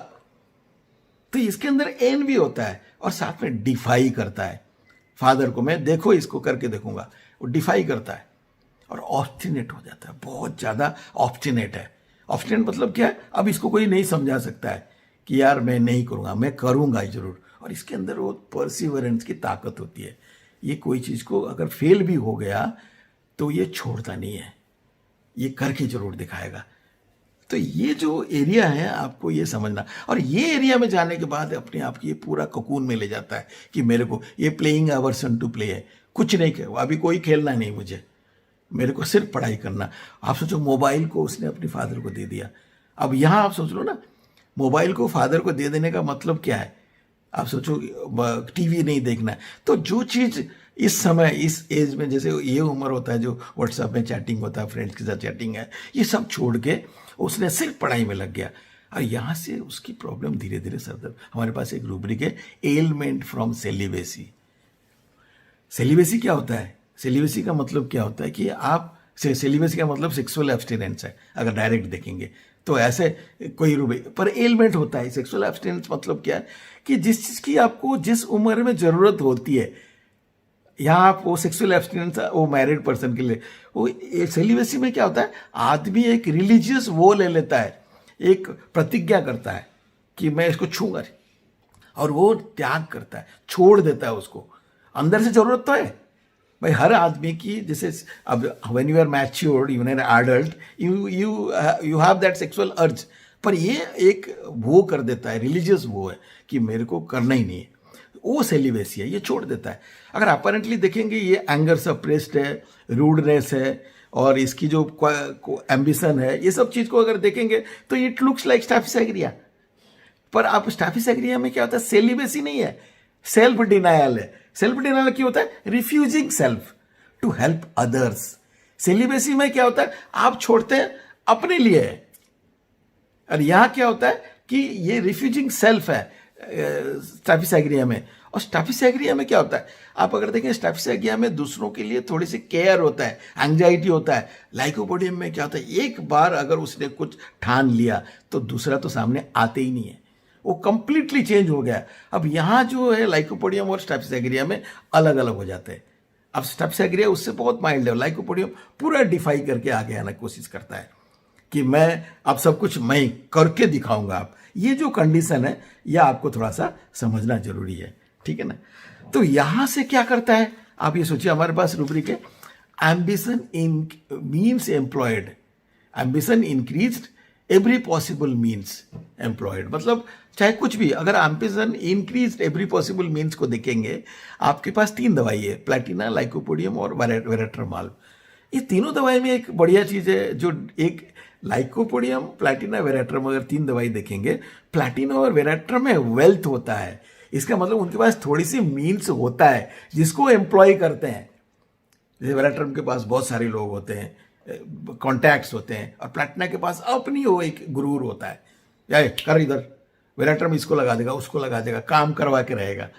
S1: तो इसके अंदर एन भी होता है और साथ में डिफाई करता है फादर को, मैं देखो इसको करके देखूंगा, वो डिफाई करता है और ऑब्स्टिनेट हो जाता है, बहुत ज्यादा ऑब्स्टिनेट है। ऑब्स्टिनेट मतलब क्या है, अब इसको कोई नहीं समझा सकता है कि यार मैं नहीं करूंगा, मैं करूंगा जरूर। और इसके अंदर वो परसिवरेंस की ताकत होती है, ये कोई चीज को अगर फेल भी हो गया तो ये छोड़ता नहीं है, ये करके जरूर दिखाएगा। तो ये जो एरिया है आपको ये समझना, और ये एरिया में जाने के बाद अपने आप की ये पूरा ककून में ले जाता है कि मेरे को ये प्लेइंग अवर्सन टू प्ले है, कुछ नहीं कर, अभी कोई खेलना नहीं मुझे, मेरे को सिर्फ पढ़ाई करना। आप सोचो मोबाइल को उसने अपने फादर को दे दिया। अब यहाँ आप सोच लो ना, मोबाइल को फादर को दे देने का मतलब क्या है, आप सोचो टीवी नहीं देखना है। तो जो चीज़ इस समय इस एज में, जैसे ये उम्र होता है जो व्हाट्सएप में चैटिंग होता है, फ्रेंड्स के साथ चैटिंग है, ये सब छोड़ के उसने सिर्फ पढ़ाई में लग गया, और यहाँ से उसकी प्रॉब्लम धीरे धीरे सरदर्द। हमारे पास एक रूब्रिक है एलमेंट फ्रॉम सेलिबेसी। सेलिबेसी क्या होता है, सेलिबेसी का मतलब क्या होता है कि आप, सेलिबेसी का मतलब सेक्सुअल एब्सटिनेंस है अगर डायरेक्ट देखेंगे तो, ऐसे कोई रूब्रिक। पर एलमेंट होता है, सेक्सुअल एब्सटिनेंस मतलब क्या है कि जिस चीज़ की आपको जिस उम्र में ज़रूरत होती है, यहाँ आप वो सेक्सुअल एब्सटिनेंस वो मैरिड पर्सन के लिए, वो सेलिबेसी में क्या होता है, आदमी एक रिलीजियस वो ले लेता है, एक प्रतिज्ञा करता है कि मैं इसको छूंगा, और वो त्याग करता है, छोड़ देता है उसको। अंदर से जरूरत तो है भाई हर आदमी की, जैसे अब when you are matured, you are adult, you have that sexual urge, पर ये एक वो कर देता है, रिलीजियस वो है कि मेरे को करना ही नहीं है, वो सेलिबेसी है, ये छोड़ देता है। अगर अपेरेंटली देखेंगे ये एंगर सप्रेस्ड है, रूडनेस है, और इसकी जो एम्बिशन है, ये सब चीज़ को अगर देखेंगे तो इट लुक्स लाइक स्टाफिसेग्रिया। पर आप स्टाफिसेग्रिया में क्या होता है, सेलिबेसी नहीं है, सेल्फ डिनायल है। सेल्फ डिनायल क्या होता है, refusing self to help others. Celibacy में क्या होता है, आप छोड़ते हैं अपने लिए है, और यहां क्या होता है कि ये रिफ्यूजिंग सेल्फ है स्टाफिसेग्रिया में। और स्टाफिसेग्रिया में क्या होता है, आप अगर देखें स्टाफिसेग्रिया में दूसरों के लिए थोड़ी सी केयर होता है, एंग्जाइटी होता है। लाइकोपोडियम में क्या होता है, एक बार अगर उसने कुछ ठान लिया तो दूसरा तो सामने आते ही नहीं है, वो कंप्लीटली चेंज हो गया। अब यहाँ जो है लाइकोपोडियम और स्टाफिसेग्रिया में अलग अलग हो जाते हैं। अब स्टाफिसेग्रिया उससे बहुत माइल्ड है, लाइकोपोडियम पूरा डिफाई करके आगे आने की कोशिश करता है कि मैं अब सब कुछ मैं करके दिखाऊंगा। आप ये जो कंडीशन है यह आपको थोड़ा सा समझना जरूरी है, ठीक है ना। तो यहां से क्या करता है, आप ये सोचिए, हमारे पास रूब्रिक है, एम्बिशन इन means employed, ambition increased, every possible means employed. मतलब चाहे कुछ भी, अगर ambition increased every possible means को देखेंगे, आपके पास 3 दवाई है, प्लैटिना, लाइकोपोडियम और वेरेट्रमाल। ये तीनों दवाई में एक बढ़िया चीज है, जो एक लाइकोपोडियम, प्लैटिना, वेरेट्रम, अगर 3 दवाई देखेंगे, प्लैटिना और वेरेट्रम में वेल्थ होता है। इसका मतलब उनके पास थोड़ी सी मीन्स होता है जिसको एम्प्लॉय करते हैं। जैसे वेरेट्रम के पास बहुत सारे लोग होते हैं, कॉन्टैक्ट्स होते हैं, और प्लैटिना के पास अपनी वो एक गुरूर होता है, या कर इधर, वेरेट्रम इसको लगा देगा, उसको लगा देगा, काम करवा के रहेगा।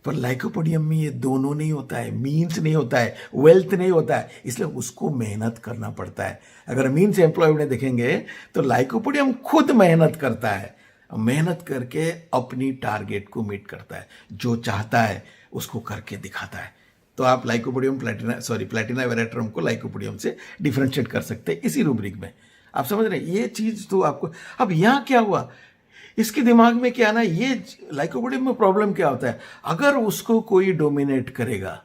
S1: पर लाइकोपोडियम में ये दोनों नहीं होता है, मीन्स नहीं होता है, वेल्थ नहीं होता है, इसलिए उसको मेहनत करना पड़ता है। अगर मीन्स एम्प्लॉय में देखेंगे तो लाइकोपोडियम खुद मेहनत करता है, मेहनत करके अपनी टारगेट को मीट करता है, जो चाहता है उसको करके दिखाता है। तो आप लाइकोपोडियम, प्लैटिना वेरेट्रम को लाइकोपोडियम से डिफरेंशिएट कर सकते हैं इसी रूब्रिक में। आप समझ रहे हैं, ये चीज तो आपको। अब यहां क्या हुआ, इसके दिमाग में क्या ना, ये लाइकोपोडियम में प्रॉब्लम क्या होता है, अगर उसको कोई डोमिनेट करेगा,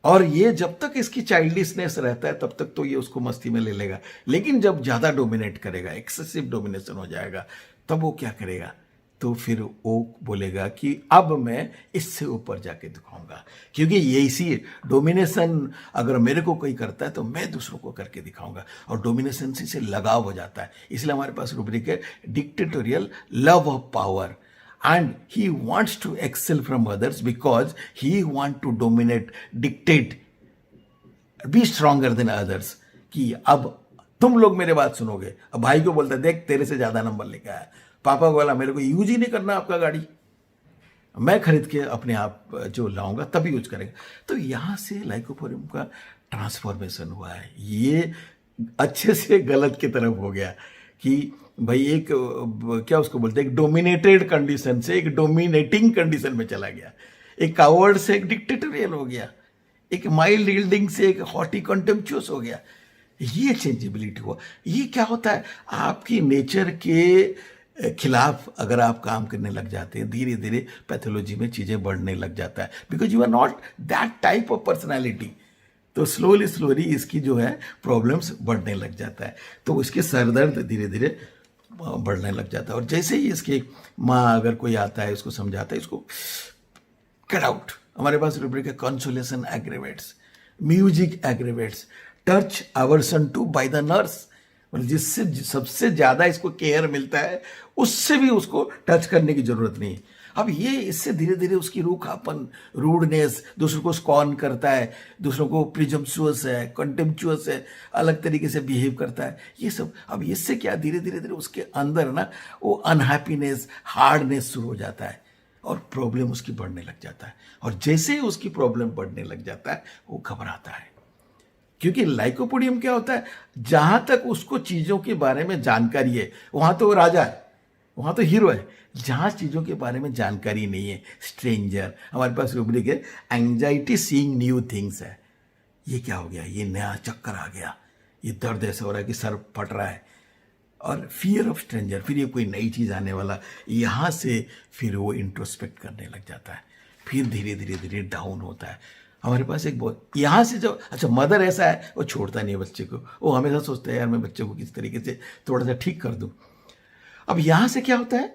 S1: और ये जब तक इसकी चाइल्डिशनेस रहता है तब तक तो ये उसको मस्ती में ले लेगा, लेकिन जब ज्यादा डोमिनेट करेगा, एक्सेसिव डोमिनेशन हो जाएगा, तब वो क्या करेगा, तो फिर वो बोलेगा कि अब मैं इससे ऊपर जाके दिखाऊंगा। क्योंकि ये इसी डोमिनेशन अगर मेरे को कोई करता है तो मैं दूसरों को करके दिखाऊंगा, और डोमिनेशन से लगाव हो जाता है। इसलिए हमारे पास रूब्रिक है dictatorial love of power, and he wants to excel from others because he want to dominate, dictate, be stronger than others. कि अब तुम लोग मेरे बात सुनोगे। अब भाई को बोलता है, देख तेरे से ज्यादा नंबर लेके आया, पापा को बोला मेरे को यूज ही नहीं करना आपका गाड़ी, मैं खरीद के अपने आप जो लाऊंगा तभी यूज करेंगे। तो यहां से लाइकोपोडियम का ट्रांसफॉर्मेशन हुआ है, ये अच्छे से गलत की तरफ हो गया कि भाई एक क्या उसको बोलते हैं, एक डोमिनेटेड कंडीशन से एक डोमिनेटिंग कंडीशन में चला गया, एक कावर्ड से एक डिक्टेटोरियल हो गया, एक माइल्ड यील्डिंग से एक हॉटी कंटेम्पचुअस हो गया। ये चेंजेबिलिटी हुआ। ये क्या होता है, आपकी नेचर के खिलाफ अगर आप काम करने लग जाते हैं, धीरे धीरे पैथोलॉजी में चीजें बढ़ने लग जाता है, because you are not that type of personality. तो स्लोली स्लोली इसकी जो है प्रॉब्लम्स बढ़ने लग जाता है, तो इसके सरदर्द धीरे धीरे बढ़ने लग जाता है। और जैसे ही इसके माँ अगर कोई आता है, उसको समझाता है, इसको गेट आउट। हमारे पास रूब्रिक है consolation aggravates, music aggravates, touch aversion to by the nurse. मतलब जिससे सबसे ज्यादा इसको केयर मिलता है उससे भी उसको टच करने की जरूरत नहीं। अब ये इससे धीरे धीरे उसकी रूखापन, रूडनेस, दूसरों को स्कॉन करता है, दूसरों को प्रिजम्पचुअस है, कंटेम्पचुअस है, अलग तरीके से बिहेव करता है, ये सब। अब इससे क्या धीरे धीरे धीरे उसके अंदर ना वो अनहैप्पीनेस, हार्डनेस शुरू हो जाता है, और प्रॉब्लम उसकी बढ़ने लग जाता है। और जैसे ही उसकी प्रॉब्लम बढ़ने लग जाता है वो घबराता है, क्योंकि लाइकोपोडियम क्या होता है, जहां तक उसको चीजों के बारे में जानकारी है वहां तो वो राजा है, वहां तो हीरो है। जहां चीजों के बारे में जानकारी नहीं है, स्ट्रेंजर। हमारे पास रूब्रिक है एंजाइटी सीइंग न्यू थिंग्स है। ये क्या हो गया, ये नया चक्कर आ गया, ये दर्द ऐसा हो रहा है कि सर फट रहा है, और फियर ऑफ स्ट्रेंजर, फिर ये कोई नई चीज आने वाला, यहां से फिर वो इंट्रोस्पेक्ट करने लग जाता है, फिर धीरे धीरे धीरे डाउन होता है। हमारे पास एक बहुत यहाँ से जो अच्छा मदर ऐसा है, वो छोड़ता नहीं है बच्चे को, वो हमेशा सोचता है यार मैं बच्चे को किस तरीके से थोड़ा सा ठीक कर दूं। अब यहाँ से क्या होता है,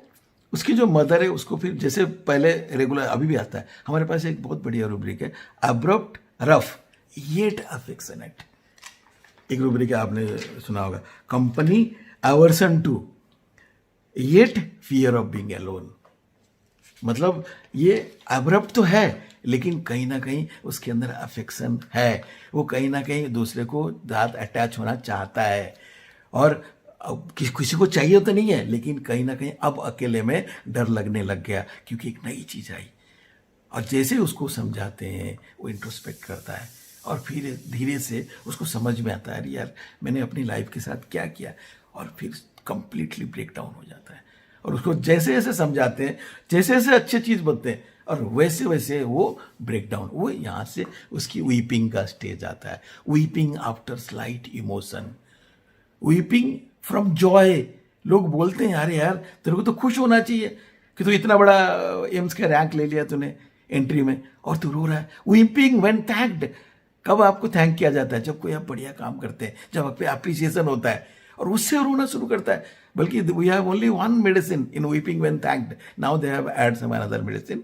S1: उसकी जो मदर है उसको फिर जैसे पहले रेगुलर अभी भी आता है, हमारे पास एक बहुत बढ़िया रूब्रिक है, अब्रप्ट रफ येट अफेक्शनेट। एक रूब्रिक आपने सुना होगा, company aversion to yet fear of being alone. मतलब ये अब्रप्ट तो है लेकिन कहीं ना कहीं उसके अंदर अफेक्शन है, वो कहीं ना कहीं दूसरे को ज़्यादा अटैच होना चाहता है। और अब किसी को चाहिए तो नहीं है, लेकिन कहीं ना कहीं अब अकेले में डर लगने लग गया क्योंकि एक नई चीज़ आई। और जैसे उसको समझाते हैं वो इंट्रोस्पेक्ट करता है और फिर धीरे से उसको समझ में आता है, अरे यार मैंने अपनी लाइफ के साथ क्या किया, और फिर कंप्लीटली ब्रेक डाउन हो जाता है। और उसको जैसे जैसे समझाते हैं, जैसे जैसे अच्छे चीज़ बनते हैं, और वैसे वैसे वो ब्रेक डाउन, वो यहाँ से उसकी वीपिंग का स्टेज आता है, weeping after slight emotion, weeping from Joy. लोग बोलते हैं अरे यार तेरे को तो खुश होना चाहिए कि तू इतना बड़ा एम्स का रैंक ले लिया तूने एंट्री में, और तू रो रहा है। वीपिंग व्हेन थैंक्ड, कब आपको थैंक किया जाता है? जब कोई आप बढ़िया काम करते हैं, जब आप पे अप्रिसिएशन होता है, और उससे रोना शुरू करता है। बल्कि we have only one medicine in weeping when thanked, now they have add some another medicine,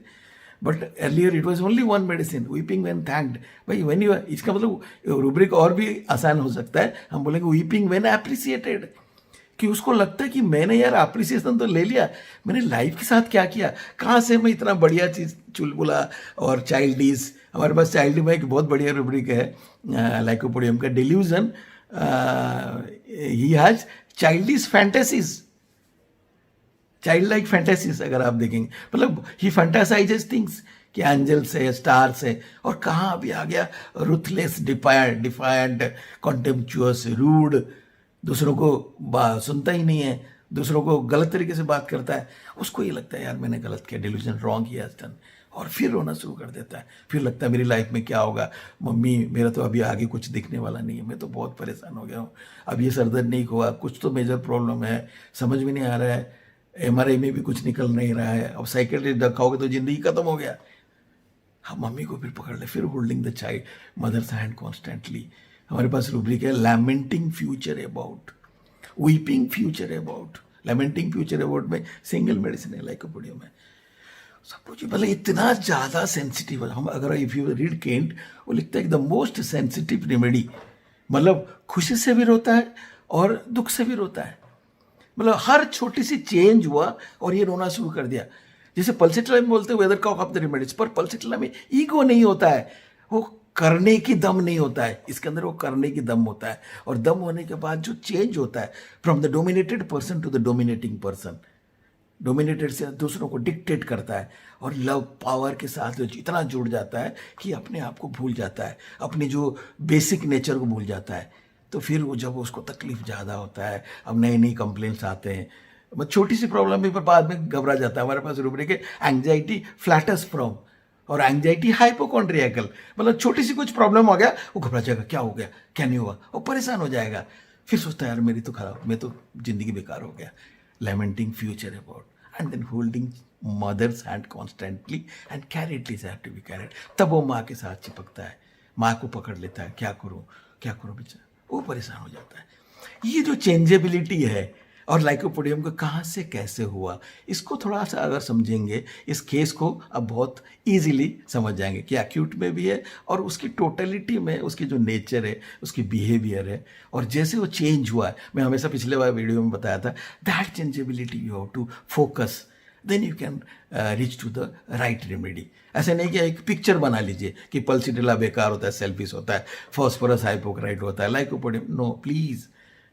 S1: but earlier it was only one medicine, weeping when thanked. भाई व्हेन यू, इसका मतलब रूब्रिक और भी आसान हो सकता है, हम बोलेंगे वीपिंग व्हेन एप्रिसिएटेड, कि उसको लगता है कि मैंने यार अप्रिसिएशन तो ले लिया, मैंने लाइफ के साथ क्या किया, कहाँ से मैं इतना बढ़िया चीज़ चुलबुला और चाइल्डिश। हमारे पास चाइल्ड में एक बहुत बढ़िया रूब्रिक है लाइकोपोडियम का, delusion he has childish fantasies, child like fantasies. अगर आप देखेंगे मतलब ही फैंटासाइजेस थिंग्स कि एंजल्स है, स्टार्स है, और कहाँ अभी आ गया रुथलेस, डिफायंट, कॉन्टेम्पचुअस, रूड, दूसरों को सुनता ही नहीं है, दूसरों को गलत तरीके से बात करता है। उसको ये लगता है यार मैंने गलत किया, delusion, wrong he has done, और फिर रोना शुरू कर देता है। फिर लगता है मेरी लाइफ में क्या होगा, मम्मी मेरा तो अभी आगे कुछ दिखने वाला नहीं है, मैं तो बहुत परेशान हो गया हूँ, अब ये सरदर्द नहीं हुआ, कुछ तो मेजर प्रॉब्लम है, समझ में नहीं आ रहा है, एमआरआई में भी कुछ निकल नहीं रहा है, अब साइकियाट्रिस्ट दिखाओगे तो जिंदगी खत्म हो गया। हम मम्मी को फिर पकड़ ले, फिर holding the child mother's hand constantly. हमारे पास रूब्रिक है lamenting future about, weeping future about. Lamenting future about में सिंगल मेडिसिन है लाइकोपोडियम में। सब कुछ मतलब इतना ज़्यादा सेंसिटिव है। हम अगर इफ यू रीड केंट, वो लिखता है कि द मोस्ट सेंसिटिव रेमेडी, मतलब खुशी से भी रोता है और दुख से भी रोता है। मतलब हर छोटी सी चेंज हुआ और ये रोना शुरू कर दिया। जैसे पल्सिट्ला में बोलते हैं weather cock of the remedies, पर पल्सिट्ला में ईगो नहीं होता है, वो करने की दम नहीं होता है, इसके अंदर वो करने की दम होता है। और दम होने के बाद जो चेंज होता है from the dominated person to the dominating person, dominated से दूसरों को डिक्टेट करता है, और लव पावर के साथ जो इतना जुड़ जाता है कि अपने आप को भूल जाता है, अपनी जो बेसिक नेचर को भूल जाता है। तो फिर वो जब उसको तकलीफ ज़्यादा होता है, अब नए नई कंप्लेंट्स आते हैं, मतलब छोटी सी प्रॉब्लम भी पर बाद में घबरा जाता है। हमारे पास रूब्रिक है एंग्जाइटी फ्लैटस फ्रॉम, और एंग्जाइटी हाइपोकॉन्ड्रियकल, मतलब छोटी सी कुछ प्रॉब्लम हो गया वो घबरा जाएगा, क्या हो गया, क्या नहीं हुआ, वो परेशान हो जाएगा, फिर सोचता है यार मेरी तो खराब, मैं तो जिंदगी बेकार हो गया। Lamenting future about and then holding mother's hand constantly and caresses have to be carried. तब वो माँ के साथ चिपकता है, माँ को पकड़ लेता है, क्या करूँ बेचारा, वो परेशान हो जाता है। ये जो चेंजेबिलिटी है और लाइकोपोडियम का कहाँ से कैसे हुआ, इसको थोड़ा सा अगर समझेंगे, इस केस को अब बहुत इजीली समझ जाएंगे कि एक्यूट में भी है और उसकी टोटलिटी में उसकी जो नेचर है, उसकी बिहेवियर है, और जैसे वो चेंज हुआ है। मैं हमेशा पिछले बार वीडियो में बताया था that changeability you have to focus, then you can reach to the right remedy. ऐसे नहीं कि एक पिक्चर बना लीजिए कि पल्सिटिला बेकार होता है, सेल्फिश होता है, फॉस्फोरस हाइपोक्राइट होता है, लाइकोपोडियम नो, प्लीज़।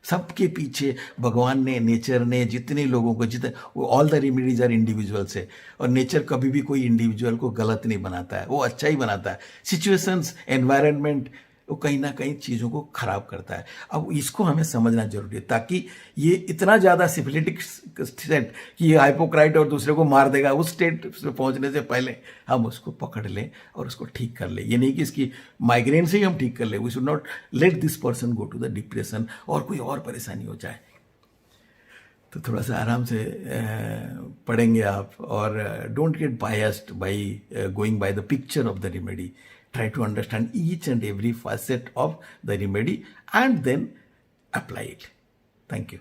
S1: सबके पीछे भगवान ने, नेचर ने, जितने लोगों को, जितने, वो all the remedies are individual से, और नेचर कभी भी कोई इंडिविजुअल को गलत नहीं बनाता है, वो अच्छा ही बनाता है। सिचुएशंस, एनवायरनमेंट, वो कहीं ना कहीं चीज़ों को खराब करता है। अब इसको हमें समझना जरूरी है, ताकि ये इतना ज़्यादा सिफिलिटिक स्टेट कि ये हाइपोक्राइट और दूसरे को मार देगा, उस स्टेट से पहुंचने से पहले हम उसको पकड़ लें और उसको ठीक कर लें। ये नहीं कि इसकी माइग्रेन से ही हम ठीक कर लें, we should not let this person go to the depression और कोई और परेशानी हो जाए। तो थोड़ा सा आराम से पढ़ेंगे आप, और don't get biased by going by the picture of the remedy. Try to understand each and every facet of the remedy and then apply it. Thank you.